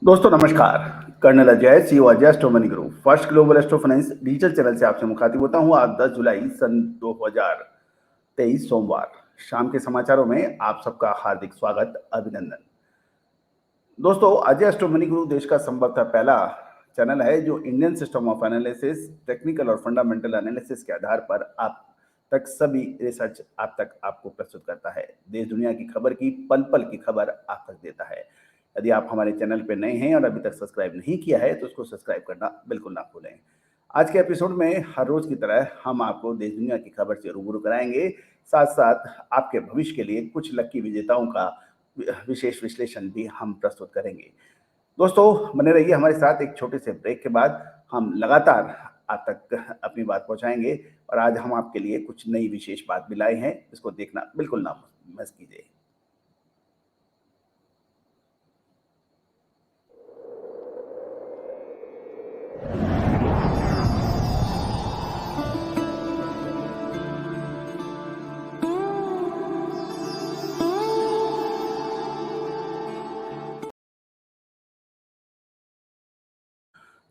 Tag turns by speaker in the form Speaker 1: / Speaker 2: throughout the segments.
Speaker 1: दोस्तों नमस्कार। Colonel Ajay, CEO Ajay astro money group, first global astro finance digital channel से आपसे मुखातिब होता हूँ। आज 10 जुलाई सन 2023 सोमवार शाम के समाचारों में आप सबका हार्दिक स्वागत, अभिनंदन। दोस्तों, अजय एस्ट्रो मनी ग्रुप देश का संभवतः पहला चैनल है जो Indian system of analysis, technical और फंडामेंटल एनालिसिस के आधार पर आप तक सभी रिसर्च आपको प्रस्तुत करता है। देश दुनिया की खबर की पल पल की खबर आप तक देता है। यदि आप हमारे चैनल पर नए हैं और अभी तक सब्सक्राइब नहीं किया है तो उसको सब्सक्राइब करना बिल्कुल ना भूलें। आज के एपिसोड में हर रोज की तरह हम आपको देश दुनिया की खबर से रूबरू कराएंगे, साथ साथ आपके भविष्य के लिए कुछ लकी विजेताओं का विशेष विश्लेषण भी हम प्रस्तुत करेंगे। दोस्तों, बने रहिए हमारे साथ। एक छोटे से ब्रेक के बाद हम लगातार आप तक अपनी बात पहुंचाएंगे और आज हम आपके लिए कुछ नई विशेष बात भी लाए हैं, इसको देखना बिल्कुल ना मिस कीजिए।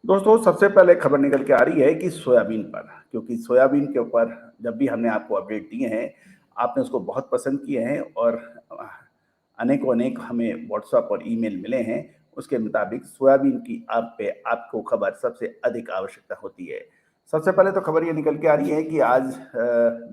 Speaker 1: दोस्तों, सबसे पहले खबर निकल के आ रही है कि सोयाबीन पर, क्योंकि सोयाबीन के ऊपर जब भी हमने आपको अपडेट दिए हैं, आपने उसको बहुत पसंद किए हैं और अनेकों अनेक हमें व्हाट्सएप और ईमेल मिले हैं। उसके मुताबिक सोयाबीन की आपको खबर सबसे अधिक आवश्यकता होती है। सबसे पहले तो खबर ये निकल के आ रही है कि आज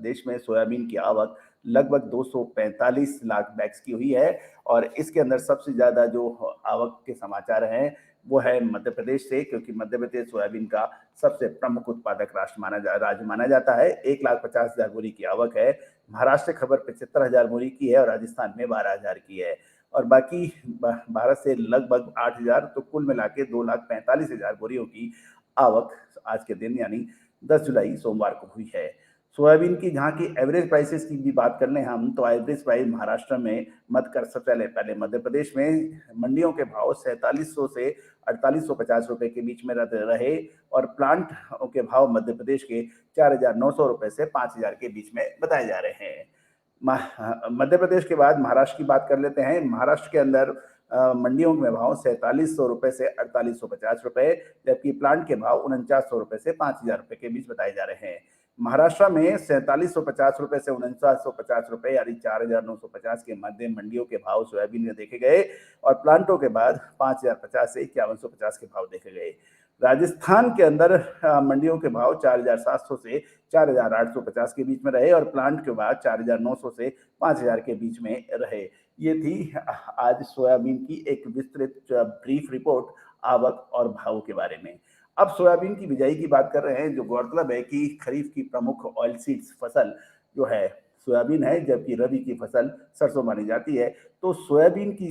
Speaker 1: देश में सोयाबीन की आवक लगभग 245 लाख बैग्स की हुई है और इसके अंदर सबसे ज़्यादा जो आवक के समाचार हैं वो है मध्य प्रदेश से, क्योंकि मध्य प्रदेश सोयाबीन का सबसे प्रमुख उत्पादक राज्य माना जाता है। 1,50,000 बोरी की आवक है। महाराष्ट्र से खबर 75,000 बोरी की है और राजस्थान में 12,000 की है और बाकी भारत से लगभग 8,000, तो कुल मिला के 2,45,000 बोरियों की आवक आज के दिन यानी 10 जुलाई सोमवार को हुई है। सोयाबीन की जहाँ की एवरेज प्राइसेस की भी बात कर लें हम, तो एवरेज प्राइस महाराष्ट्र में मत कर सबसे पहले मध्य प्रदेश में मंडियों के भाव 4700 से 4850 रुपए के बीच में रहे और प्लांट के भाव मध्य प्रदेश के 4,900 रुपए से 5,000 के बीच में बताए जा रहे हैं। मध्य प्रदेश के बाद महाराष्ट्र की बात कर लेते हैं। महाराष्ट्र के अंदर मंडियों में भाव 4,700 रुपए से 4,850 रुपए, जबकि प्लांट के भाव 4,900 रुपए से 5,000 रुपए के बीच बताए जा रहे हैं। महाराष्ट्र में 4,750 रुपए से 4,950 रुपए यानी 4,950 के मध्य मंडियों के भाव सोयाबीन में देखे गए और प्लांटों के बाद 5,050 से 5,150 के भाव देखे गए। राजस्थान के अंदर मंडियों के भाव 4,700 से 4,850 के बीच में रहे और प्लांट के बाद 4,900 से 5,000 के बीच में रहे। ये थी आज सोयाबीन की एक विस्तृत ब्रीफ रिपोर्ट आवक और भाव के बारे में। अब सोयाबीन की बिजाई की बात कर रहे हैं, जो गौरतलब है कि खरीफ की प्रमुख ऑयल सीड्स फसल जो है सोयाबीन है, जबकि रबी की फसल सरसों मानी जाती है। तो सोयाबीन की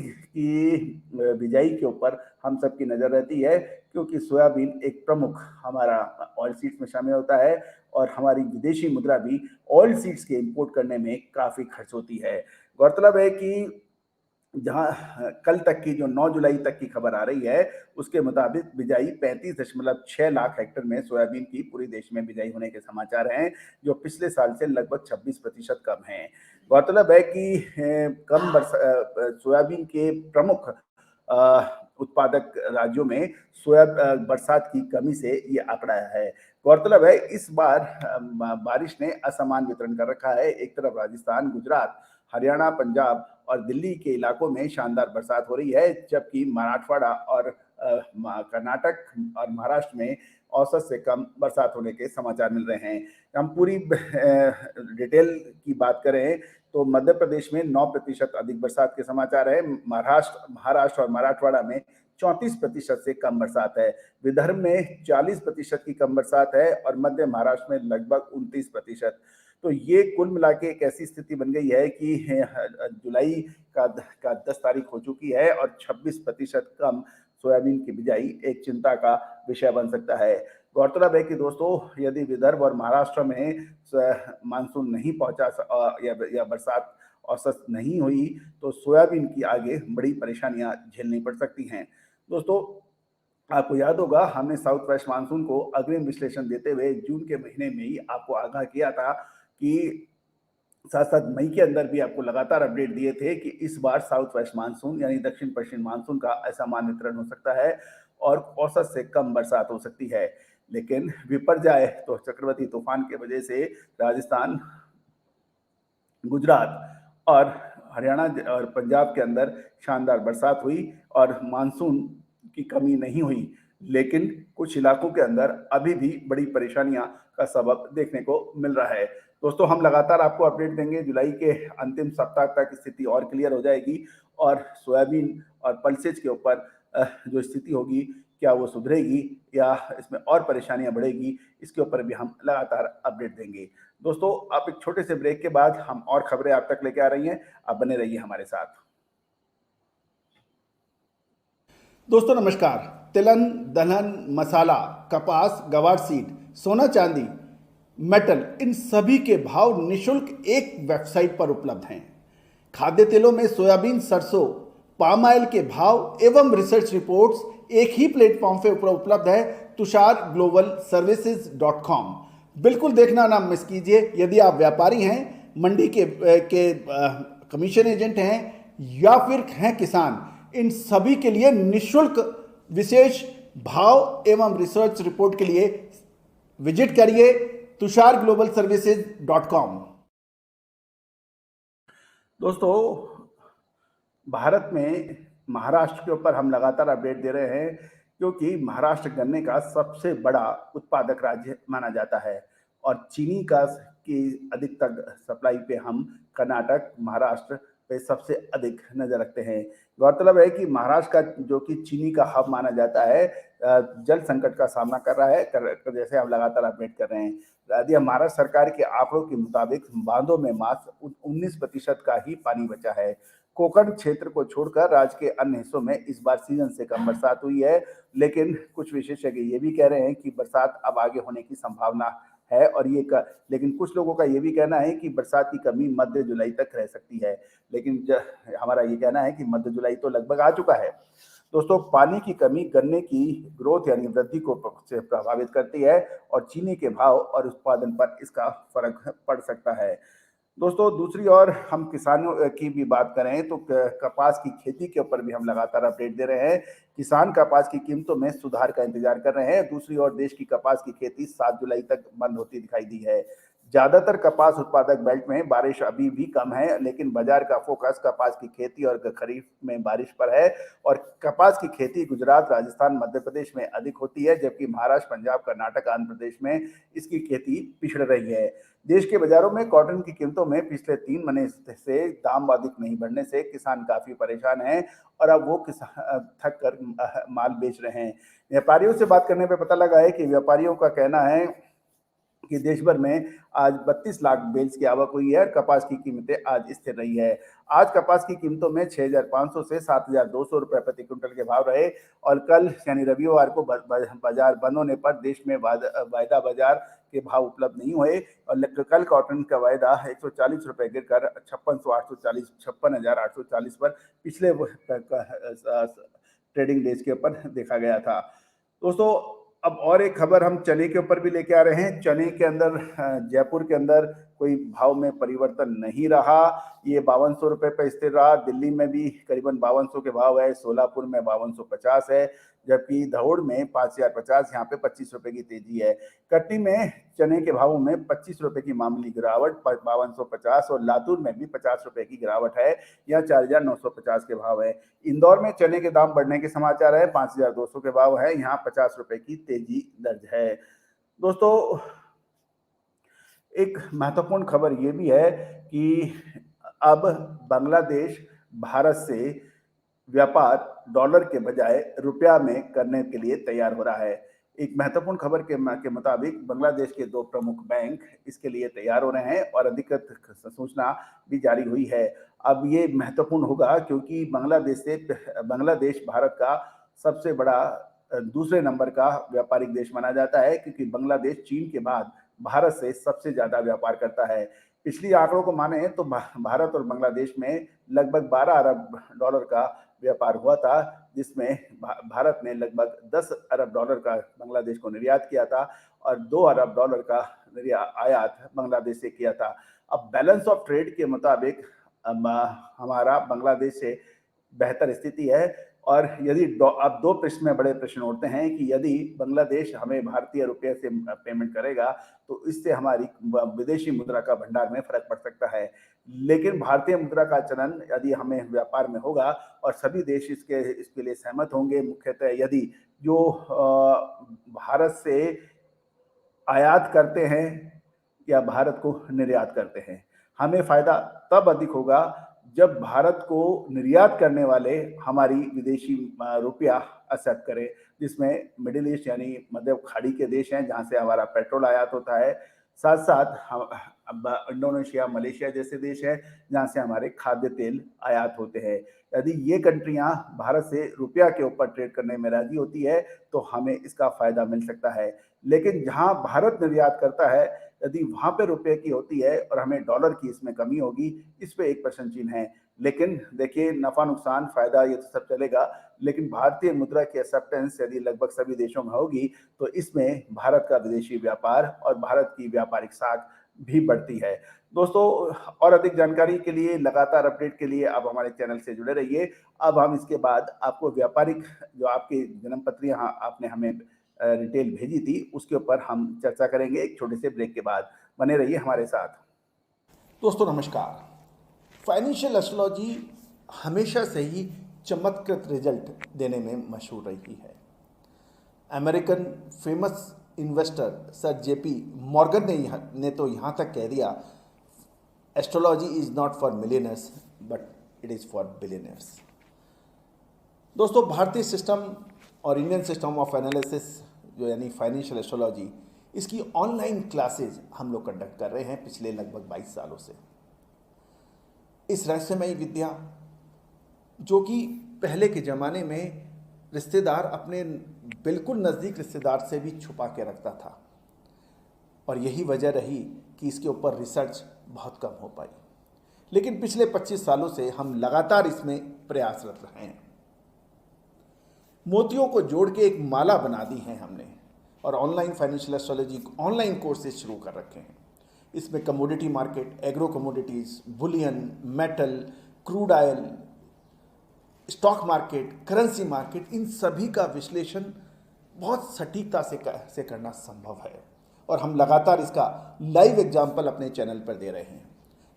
Speaker 1: बिजाई के ऊपर हम सबकी नज़र रहती है, क्योंकि सोयाबीन एक प्रमुख हमारा ऑयल सीड्स में शामिल होता है और हमारी विदेशी मुद्रा भी ऑयल सीड्स के इंपोर्ट करने में काफ़ी खर्च होती है। गौरतलब है कि जहाँ कल तक की जो 9 जुलाई तक की खबर आ रही है, उसके मुताबिक बिजाई 35.6 लाख हेक्टेयर में सोयाबीन की पूरे देश में बिजाई होने के समाचार हैं, जो पिछले साल से लगभग 26% कम है। गौरतलब है कि सोयाबीन के प्रमुख उत्पादक राज्यों में बरसात की कमी से ये आंकड़ा है। गौरतलब है इस बार बारिश ने असमान वितरण कर रखा है। एक तरफ राजस्थान, गुजरात, हरियाणा, पंजाब और दिल्ली के इलाकों में शानदार बरसात हो रही है, जबकि मराठवाड़ा और कर्नाटक और महाराष्ट्र में औसत से कम बरसात होने के समाचार मिल रहे हैं। हम पूरी डिटेल की बात करें तो मध्य प्रदेश में 9% अधिक बरसात के समाचार है। महाराष्ट्र और मराठवाड़ा में 34% से कम बरसात है। विदर्भ में 40% की कम बरसात है और मध्य महाराष्ट्र में लगभग 29%। तो ये कुल मिला के एक ऐसी स्थिति बन गई है कि जुलाई का 10 तारीख हो चुकी है और 26% कम सोयाबीन की बिजाई एक चिंता का विषय बन सकता है। गौरतलब है कि दोस्तों, यदि विदर्भ और महाराष्ट्र में मानसून नहीं पहुंचा या बरसात औसत नहीं हुई तो सोयाबीन की आगे बड़ी परेशानियां झेलनी पड़ सकती हैं। दोस्तों, आपको याद होगा हमने साउथ वेस्ट मानसून को अग्रिम विश्लेषण देते हुए जून के महीने में ही आपको आगाह किया था कि साथ-साथ मई के अंदर भी आपको लगातार अपडेट दिए थे कि इस बार साउथ वेस्ट मानसून यानी दक्षिण-पश्चिम मानसून का असमान वितरण हो सकता है और औसत से कम बरसात हो सकती है। लेकिन विपर्जय तो चक्रवाती तूफान की वजह से राजस्थान, गुजरात और हरियाणा और पंजाब के अंदर शानदार बरसात हुई और मानसून की कमी नहीं हुई। लेकिन कुछ इलाकों के अंदर अभी भी बड़ी परेशानियां का सबब देखने को मिल रहा है। दोस्तों, हम लगातार आपको अपडेट देंगे। जुलाई के अंतिम सप्ताह तक स्थिति और क्लियर हो जाएगी और सोयाबीन और पल्सेज के ऊपर जो स्थिति होगी, क्या वो सुधरेगी या इसमें और परेशानियां बढ़ेगी, इसके ऊपर भी हम लगातार अपडेट देंगे। दोस्तों, आप एक छोटे से ब्रेक के बाद हम और खबरें आप तक लेके आ रही हैं। आप बने रहिए हमारे साथ। दोस्तों नमस्कार। तिलहन, दलहन, मसाला, कपास, गवार सीड, सोना चांदी, मेटल, इन सभी के भाव निशुल्क एक वेबसाइट पर उपलब्ध हैं। खाद्य तेलों में सोयाबीन, सरसों, पाम ऑयल के भाव एवं रिसर्च रिपोर्ट्स एक ही प्लेटफॉर्म पर उपलब्ध है, tusharglobalservices.com। बिल्कुल देखना ना मिस कीजिए। यदि आप व्यापारी हैं, मंडी के कमीशन एजेंट हैं या फिर हैं किसान, इन सभी के लिए निशुल्क विशेष भाव एवं रिसर्च रिपोर्ट के लिए विजिट करिए tusharglobalservices.com। दोस्तों, भारत में महाराष्ट्र के ऊपर हम लगातार अपडेट दे रहे हैं क्योंकि महाराष्ट्र गन्ने का सबसे बड़ा उत्पादक राज्य माना जाता है और चीनी का की अधिकतर सप्लाई पे हम कर्नाटक, महाराष्ट्र पे सबसे अधिक नजर रखते हैं। गौरतलब है कि महाराष्ट्र का जो कि चीनी का हब माना जाता है, जल संकट का सामना कर रहा है, जैसे हम लगातार अपडेट कर रहे हैं। यदि महाराष्ट्र सरकार के आंकड़ों के मुताबिक बांधों में मात्र 19% का ही पानी बचा है। कोकण क्षेत्र को छोड़कर राज्य के अन्य हिस्सों में इस बार सीजन से कम बरसात हुई है, लेकिन कुछ विशेषज्ञ ये भी कह रहे हैं कि बरसात अब आगे होने की संभावना है और लेकिन कुछ लोगों का ये भी कहना है कि बरसात की कमी मध्य जुलाई तक रह सकती है। लेकिन हमारा ये कहना है कि मध्य जुलाई तो लगभग आ चुका है। दोस्तों, पानी की कमी गन्ने की ग्रोथ यानी वृद्धि को से प्रभावित करती है और चीनी के भाव और उत्पादन पर इसका फर्क पड़ सकता है। दोस्तों, दूसरी ओर हम किसानों की भी बात करें तो कपास की खेती के ऊपर भी हम लगातार अपडेट दे रहे हैं। किसान कपास की कीमतों में सुधार का इंतजार कर रहे हैं। दूसरी ओर देश की कपास की खेती 7 जुलाई तक बंद होती दिखाई दी है। ज्यादातर कपास उत्पादक बेल्ट में बारिश अभी भी कम है, लेकिन बाजार का फोकस कपास की खेती और खरीफ में बारिश पर है और कपास की खेती गुजरात, राजस्थान, मध्य प्रदेश में अधिक होती है, जबकि महाराष्ट्र, पंजाब, कर्नाटक, आंध्र प्रदेश में इसकी खेती पिछड़ रही है। देश के बाजारों में कॉटन की कीमतों में पिछले 3 महीने से दाम अधिक नहीं बढ़ने से किसान काफी परेशान हैं और अब वो थक कर माल बेच रहे हैं। व्यापारियों से बात करने पे पता लगा है कि व्यापारियों का कहना है कि देश भर में आज 32 लाख बेल्स की आवक हुई है और कपास की कीमतें आज स्थिर रही है। आज कपास की कीमतों में 6,500 से 7,200 रुपए प्रति क्विंटल के भाव रहे और कल यानी रविवार को बाजार बंद होने पर देश में वायदा बाजार के भाव उपलब्ध नहीं हुए और कल कॉटन का वायदा 140 रुपए गिरकर 56,840 56,840 पर पिछले ट्रेडिंग डेज के ऊपर देखा गया था। दोस्तों, अब और एक खबर हम चने के ऊपर भी लेके आ रहे हैं। चने के अंदर जयपुर के अंदर कोई भाव में परिवर्तन नहीं रहा। ये 5200 रुपए पे स्थिर रहा। दिल्ली में भी करीबन 5200 के भाव है। सोलापुर में 5250 है, जबकि दौड़ में 5050, यहाँ पे 25 रुपए की तेजी है। कटनी में चने के भावों में 25 रुपए की मामूली गिरावट, 5250 और लातूर में भी 50 रुपए की गिरावट है। यहाँ 4950 के भाव है। इंदौर में चने के दाम बढ़ने के समाचार है। 5200 के भाव है। यहाँ 50 रुपए की तेजी दर्ज है। दोस्तों, एक महत्वपूर्ण खबर ये भी है कि अब बांग्लादेश भारत से व्यापार डॉलर के बजाय रुपया में करने के लिए तैयार हो रहा है। एक महत्वपूर्ण खबर के मुताबिक बांग्लादेश के 2 प्रमुख बैंक इसके लिए तैयार हो रहे हैं और अधिकृत सूचना भी जारी हुई है। अब ये महत्वपूर्ण होगा क्योंकि बांग्लादेश भारत का सबसे बड़ा दूसरे नंबर का व्यापारिक देश माना जाता है क्योंकि बांग्लादेश चीन के बाद भारत से सबसे ज्यादा व्यापार करता है। पिछली आंकड़ों को माने तो भारत और बांग्लादेश में लगभग 12 अरब डॉलर का व्यापार हुआ था, जिसमें भारत ने लगभग 10 अरब डॉलर का बांग्लादेश को निर्यात किया था और 2 अरब डॉलर का आयात बांग्लादेश से किया था। अब बैलेंस ऑफ ट्रेड के मुताबिक हमारा बांग्लादेश से बेहतर स्थिति है। और यदि अब 2 प्रश्न में बड़े प्रश्न उठते हैं कि यदि बांग्लादेश हमें भारतीय रुपये से पेमेंट करेगा, तो इससे हमारी विदेशी मुद्रा का भंडार में फ़र्क पड़ सकता है। लेकिन भारतीय मुद्रा का चलन यदि हमें व्यापार में होगा और सभी देश इसके लिए सहमत होंगे, मुख्यतः यदि जो भारत से आयात करते हैं या भारत को निर्यात करते हैं। हमें फ़ायदा तब अधिक होगा जब भारत को निर्यात करने वाले हमारी विदेशी रुपया एक्सेप्ट करें, जिसमें मिडिल ईस्ट यानी मध्य खाड़ी के देश हैं जहाँ से हमारा पेट्रोल आयात होता है। साथ-साथ अब इंडोनेशिया, मलेशिया जैसे देश हैं जहाँ से हमारे खाद्य तेल आयात होते हैं। यदि ये कंट्रियाँ भारत से रुपया के ऊपर ट्रेड करने में राज़ी होती है, तो हमें इसका फ़ायदा मिल सकता है। लेकिन जहाँ भारत निर्यात करता है, यदि वहाँ पे रुपए की होती है और हमें डॉलर की इसमें कमी होगी, इस पे एक प्रश्न चिन्ह है। लेकिन देखिए नफ़ा-नुकसान, फ़ायदा ये तो सब चलेगा, लेकिन भारतीय मुद्रा की एक्सेप्टेंस यदि लगभग सभी देशों में होगी, तो इसमें भारत का विदेशी व्यापार और भारत की व्यापारिक साख भी बढ़ती है। दोस्तों, और अधिक जानकारी के लिए, लगातार अपडेट के लिए आप हमारे चैनल से जुड़े रहिए। अब हम इसके बाद आपको व्यापारिक जो आपकी जन्म पत्री यहाँ आपने हमें रिटेल भेजी थी, उसके ऊपर हम चर्चा करेंगे एक छोटे से ब्रेक के बाद। बने रहिए हमारे साथ।
Speaker 2: दोस्तों नमस्कार। फाइनेंशियल एस्ट्रोलॉजी हमेशा से ही चमत्कृत रिजल्ट देने में मशहूर रही है। American famous investor sir JP Morgan ने तो यहाँ तक कह दिया, astrology is not for millionaires but it is for billionaires. दोस्तों, भारतीय सिस्टम और इंडियन सिस्टम ऑफ एनालिसिस जो यानी फाइनेंशियल एस्ट्रोलॉजी, इसकी ऑनलाइन क्लासेज हम लोग कंडक्ट कर रहे हैं पिछले लगभग 22 सालों से। इस रहस्यमयी विद्या जो कि पहले के ज़माने में रिश्तेदार अपने बिल्कुल नज़दीक रिश्तेदार से भी छुपा के रखता था, और यही वजह रही कि इसके ऊपर रिसर्च बहुत कम हो पाई। लेकिन पिछले 25 सालों से हम लगातार इसमें प्रयासरत रहे हैं। मोतियों को जोड़ के एक माला बना दी है हमने, और online financial astrology online courses शुरू कर रखे हैं। इसमें commodity market, agro commodities, bullion, metal, crude oil, stock market, currency market, इन सभी का विश्लेषण बहुत सटीकता से करना संभव है। और हम लगातार इसका लाइव एग्जाम्पल अपने चैनल पर दे रहे हैं,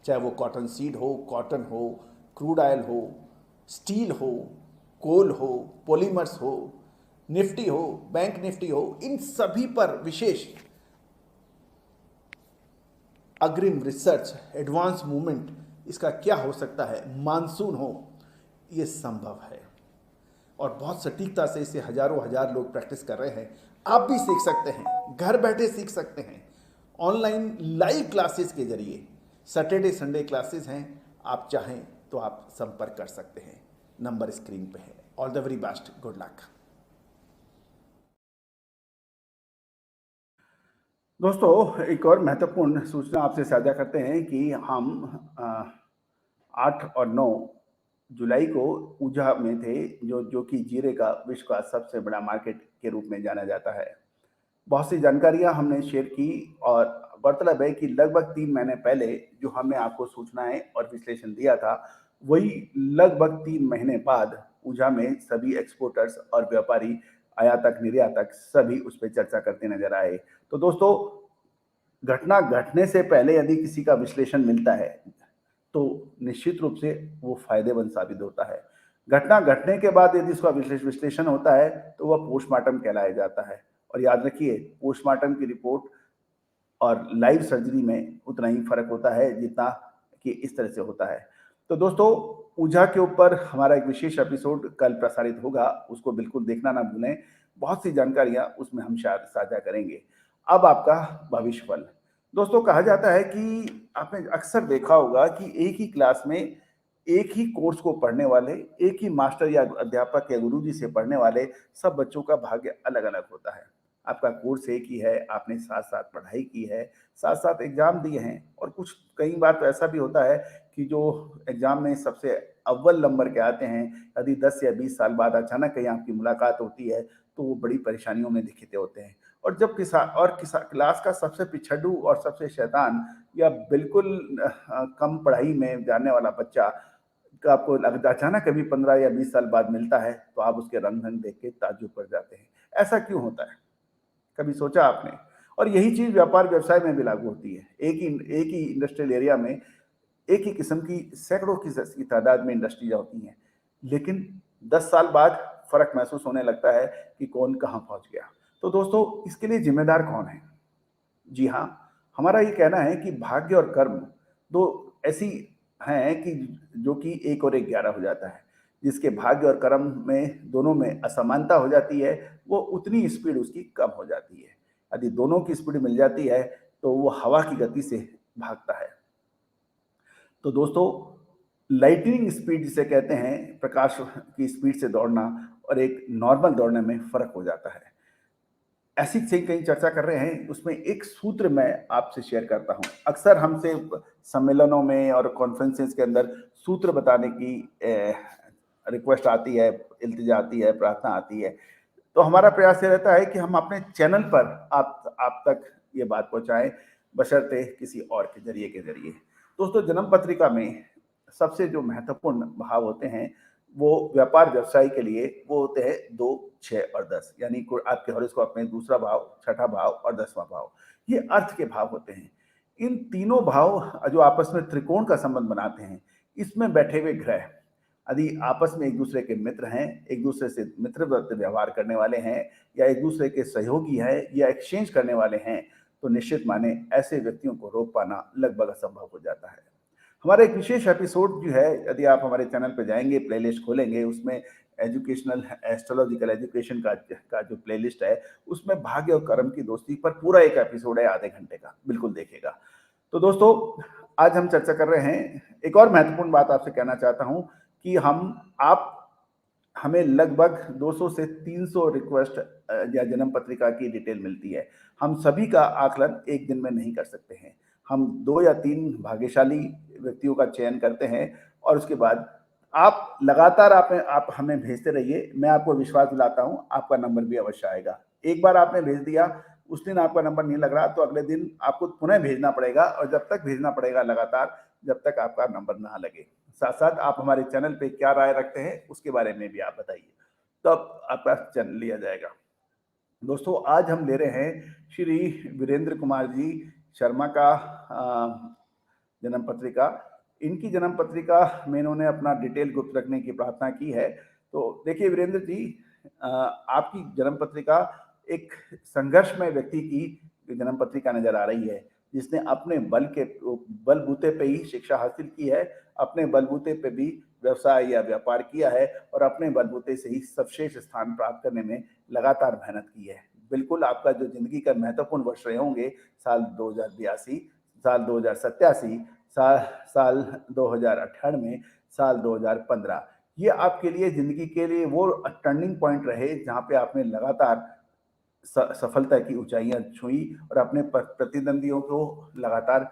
Speaker 2: चाहे वो कॉटन सीड हो, कॉटन हो, क्रूड ऑयल हो, स्टील हो, कोल हो, पॉलीमर्स हो, निफ्टी हो, बैंक निफ्टी हो, इन सभी पर विशेष अग्रिम रिसर्च, एडवांस मूवमेंट, इसका क्या हो सकता है, मानसून हो, ये संभव है। और बहुत सटीकता से इसे हजारों हजार लोग प्रैक्टिस कर रहे हैं। आप भी सीख सकते हैं, घर बैठे सीख सकते हैं, ऑनलाइन लाइव क्लासेस के जरिए। सैटरडे संडे क्लासेस हैं, आप चाहें तो आप संपर्क कर सकते हैं। नंबर स्क्रीन पे है। All the very best, good luck.
Speaker 1: दोस्तों, एक और महत्वपूर्ण सूचना आपसे साझा करते हैं कि हम 8 और 9 जुलाई को ऊझा में थे, जो कि जीरे का विश्व का सबसे बड़ा मार्केट के रूप में जाना जाता है। बहुत सी जानकारियाँ हमने शेयर की, और गौरतलब है कि लगभग 3 महीने पहले जो हमने आपको सूचनाएँ और विश्लेषण दिया था, वही लगभग 3 महीने बाद ऊझा में सभी एक्सपोर्टर्स और व्यापारी, आयातक, निर्यातक सभी उस पे चर्चा करते नज़र आए। तो दोस्तों, घटना घटने से पहले यदि किसी का विश्लेषण मिलता है, तो निश्चित रूप से वो फ़ायदेमंद साबित होता है। घटना घटने के बाद यदि उसका विश्लेषण होता है, तो वह पोस्टमार्टम कहलाया जाता है। और याद रखिए, पोस्टमार्टम की रिपोर्ट और लाइव सर्जरी में उतना ही फ़र्क होता है जितना कि इस तरह से होता है। तो दोस्तों, ऊझा के ऊपर हमारा एक विशेष एपिसोड कल प्रसारित होगा, उसको बिल्कुल देखना ना भूलें। बहुत सी जानकारियाँ उसमें हम शायद साझा करेंगे। अब आपका भविष्य फल। दोस्तों, कहा जाता है कि आपने अक्सर देखा होगा कि एक ही क्लास में एक ही कोर्स को पढ़ने वाले, एक ही मास्टर या अध्यापक या गुरुजी से पढ़ने वाले सब बच्चों का भाग्य अलग-अलग होता है। आपका कोर्स एक ही है, आपने साथ-साथ पढ़ाई की है, साथ-साथ एग्ज़ाम दिए हैं, और कुछ कई बार तो ऐसा भी होता है कि जो एग्ज़ाम में सबसे अव्वल नंबर के आते हैं, यदि 10 या 20 साल बाद अचानक कहीं आपकी मुलाकात होती है, तो वो बड़ी परेशानियों में दिखते होते हैं। और जब क्लास का सबसे पिछड़ू और सबसे शैतान या बिल्कुल कम पढ़ाई में जानने वाला बच्चा का आपको अचानक कभी 15 या 20 साल बाद मिलता है, तो आप उसके रंग-ढंग देख के ताज्जुब कर जाते हैं। ऐसा क्यों होता है? कभी सोचा आपने? और यही चीज़ व्यापार व्यवसाय में भी लागू होती है। एक ही इंडस्ट्रियल एरिया में एक ही किस्म की सैकड़ों की तादाद में इंडस्ट्रियाँ होती हैं, लेकिन 10 साल बाद फ़र्क महसूस होने लगता है कि कौन कहाँ पहुँच गया। तो दोस्तों, इसके लिए ज़िम्मेदार कौन है? जी हाँ, हमारा ये कहना है कि भाग्य और कर्म 2 ऐसी हैं कि जो कि 1 और 1 11 हो जाता है। जिसके भाग्य और कर्म में दोनों में असमानता हो जाती है, वो उतनी स्पीड उसकी कम हो जाती है। यदि दोनों की स्पीड मिल जाती है, तो वो हवा की गति से भागता है। तो दोस्तों, लाइटनिंग स्पीड जिसे कहते हैं, प्रकाश की स्पीड से दौड़ना और एक नॉर्मल दौड़ने में फ़र्क हो जाता है। ऐसी से कहीं चर्चा कर रहे हैं, उसमें एक सूत्र मैं आपसे शेयर करता हूँ। अक्सर हमसे सम्मेलनों में और कॉन्फ्रेंसेस के अंदर सूत्र बताने की रिक्वेस्ट आती है, इल्तिजा आती है, प्रार्थना आती है। तो हमारा प्रयास ये रहता है कि हम अपने चैनल पर आप तक ये बात पहुँचाएँ, बशर्ते किसी और के ज़रिए। दोस्तों, जन्म पत्रिका में सबसे जो महत्वपूर्ण भाव होते हैं, वो व्यापार व्यवसाय के लिए वो होते हैं 2, 6 और 10, यानी को आपके हॉरोस्कोप में दूसरा भाव, छठा भाव और 10वां भाव। ये अर्थ के भाव होते हैं। इन तीनों भाव जो आपस में त्रिकोण का संबंध बनाते हैं, इसमें बैठे हुए ग्रह यदि आपस में एक-दूसरे के मित्र हैं, एक-दूसरे से मित्रवत व्यवहार करने वाले हैं या एक-दूसरे के सहयोगी हैं या एक्सचेंज करने वाले हैं, तो निश्चित माने ऐसे व्यक्तियों को रोक पाना लगभग असंभव हो जाता है। हमारा एक विशेष एपिसोड जो है, यदि आप हमारे चैनल पे जाएँगे, प्लेलिस्ट खोलेंगे, उसमें एजुकेशनल एस्ट्रोलॉजिकल एजुकेशन का जो प्लेलिस्ट है, उसमें भाग्य और कर्म की दोस्ती पर पूरा एक एपिसोड है आधे घंटे का, बिल्कुल देखिएगा। तो दोस्तों, आज हम चर्चा कर रहे हैं, एक और महत्वपूर्ण बात आपसे कहना चाहता हूँ कि आप हमें लगभग 200 से 300 रिक्वेस्ट या जन्म पत्रिका की डिटेल मिलती है। हम सभी का आकलन एक दिन में नहीं कर सकते हैं। हम 2 या 3 भाग्यशाली व्यक्तियों का चयन करते हैं और उसके बाद आप लगातार आप हमें भेजते रहिए। मैं आपको विश्वास दिलाता हूँ, आपका नंबर भी अवश्य आएगा। एक बार आपने भेज दिया, उस दिन आपका नंबर नहीं लग रहा, तो अगले दिन आपको पुनः भेजना पड़ेगा और जब तक भेजना पड़ेगा लगातार, जब तक आपका नंबर ना लगे। साथ-साथ आप हमारे चैनल पे क्या राय रखते हैं, उसके बारे में भी आप बताइए, तब आपका चैनल लिया जाएगा। दोस्तों, आज हम ले रहे हैं श्री वीरेंद्र कुमार जी शर्मा का जन्म पत्रिका। इनकी जन्म पत्रिका में इन्होंने अपना डिटेल गुप्त रखने की प्रार्थना की है। तो देखिए वीरेंद्र जी, आपकी जन्म पत्रिका एक संघर्षमय व्यक्ति की जन्म पत्रिका नज़र आ रही है, जिसने अपने बलबूते पे ही शिक्षा हासिल की है, अपने बलबूते पे भी व्यवसाय या व्यापार किया है और अपने बलबूते से ही सर्वश्रेष्ठ स्थान प्राप्त करने में लगातार मेहनत की है। बिल्कुल आपका जो ज़िंदगी का महत्वपूर्ण वर्ष रहे होंगे, साल 2082, साल 2087, साल 2098, साल 2015, ये आपके लिए ज़िंदगी के लिए वो टर्निंग पॉइंट रहे जहाँ पे आपने लगातार सफलता की ऊँचाइयाँ छुई और अपने प्रतिद्वंदियों को लगातार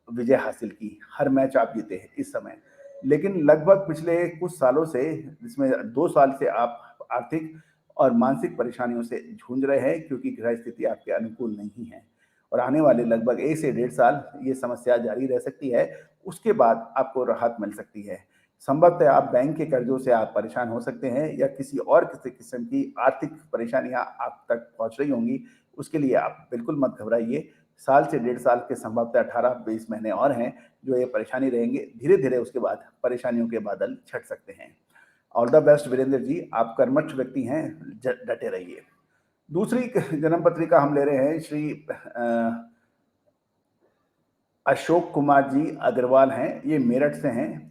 Speaker 1: विजय हासिल की। हर मैच आप जीते हैं इस समय। लेकिन लगभग पिछले कुछ सालों से, जिसमें 2 साल से आप आर्थिक और मानसिक परेशानियों से जूझ रहे हैं, क्योंकि ग्रह स्थिति आपके अनुकूल नहीं है और आने वाले लगभग 1 से डेढ़ साल ये समस्या जारी रह सकती है। उसके बाद आपको राहत मिल सकती है। संभवतः आप बैंक के कर्ज़ों से आप परेशान हो सकते हैं या किसी किस्म की आर्थिक परेशानियाँ आप तक पहुँच रही होंगी। उसके लिए आप बिल्कुल मत घबराइए। साल से डेढ़ साल के संभवतः 18-20 महीने और हैं, जो ये परेशानी रहेंगे। धीरे-धीरे उसके बाद परेशानियों के बादल छट सकते हैं। All the best Virendra ji, आप कर्मठ व्यक्ति हैं, डटे रहिए। दूसरी जन्म पत्रिका हम ले रहे हैं, श्री अशोक कुमार जी अग्रवाल हैं, ये मेरठ से हैं।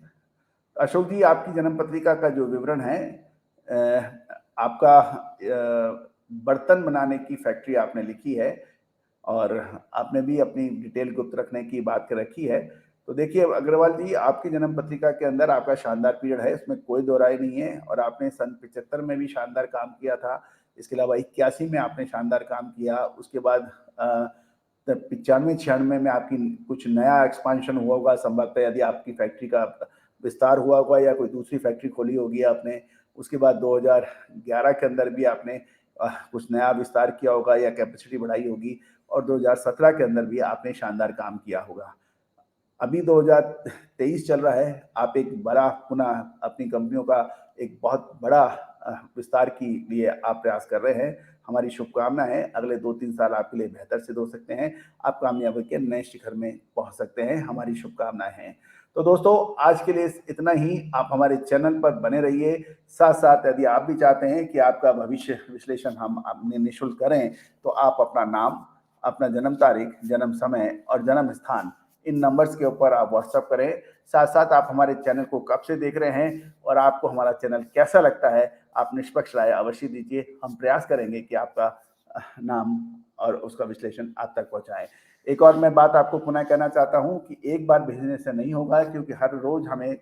Speaker 1: अशोक जी, आपकी जन्म पत्रिका का जो विवरण है, आपका बर्तन बनाने की फैक्ट्री आपने लिखी है और आपने भी अपनी डिटेल गुप्त रखने की बात कर रखी है। तो देखिए अग्रवाल जी, आपकी जन्म पत्रिका के अंदर आपका शानदार पीरियड है, इसमें कोई दो राय नहीं है और आपने सन 75 में भी शानदार काम किया था। इसके अलावा 81 में आपने शानदार काम किया। उसके बाद 95-96 में आपकी कुछ नया एक्सपांशन हुआ होगा, संभवतः यदि आपकी फैक्ट्री का विस्तार हुआ होगा या कोई दूसरी फैक्ट्री खोली होगी आपने। उसके बाद 2011 के अंदर भी आपने कुछ नया विस्तार किया होगा या कैपेसिटी बढ़ाई होगी और 2017 के अंदर भी आपने शानदार काम किया होगा। अभी 2023 चल रहा है, आप एक बड़ा पुनः अपनी कंपनियों का एक बहुत बड़ा विस्तार के लिए आप प्रयास कर रहे हैं। हमारी शुभकामनाएँ हैं, अगले 2-3 साल आपके लिए बेहतर सिद्ध हो सकते हैं। आप कामयाबी के नए शिखर में पहुँच सकते हैं, हमारी शुभकामनाएँ हैं। तो दोस्तों, आज के लिए इतना ही। आप हमारे चैनल पर बने रहिए। साथ-साथ यदि आप भी चाहते हैं कि आपका भविष्य विश्लेषण हम अपने निःशुल्क करें, तो आप अपना नाम, अपना जन्म तारीख, जन्म समय और जन्म स्थान इन नंबर्स के ऊपर आप व्हाट्सएप करें। साथ-साथ आप हमारे चैनल को कब से देख रहे हैं और आपको हमारा चैनल कैसा लगता है, आप निष्पक्ष राय अवश्य दीजिए। हम प्रयास करेंगे कि आपका नाम और उसका विश्लेषण आप तक पहुँचाएँ। एक और मैं बात आपको पुनः कहना चाहता हूँ कि एक बार भेजने से नहीं होगा, क्योंकि हर रोज़ हमें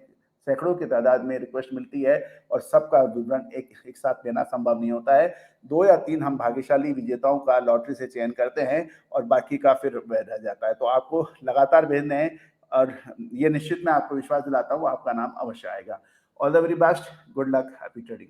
Speaker 1: सैकड़ों की तादाद में रिक्वेस्ट मिलती है और सबका विवरण एक साथ देना संभव नहीं होता है। 2 या 3 हम भाग्यशाली विजेताओं का लॉटरी से चयन करते हैं और बाकी का फिर वह रह जाता है। तो आपको लगातार भेजने हैं और ये निश्चित मैं आपको विश्वास दिलाता हूँ, आपका नाम अवश्य आएगा। All the very best, good luck, happy trading.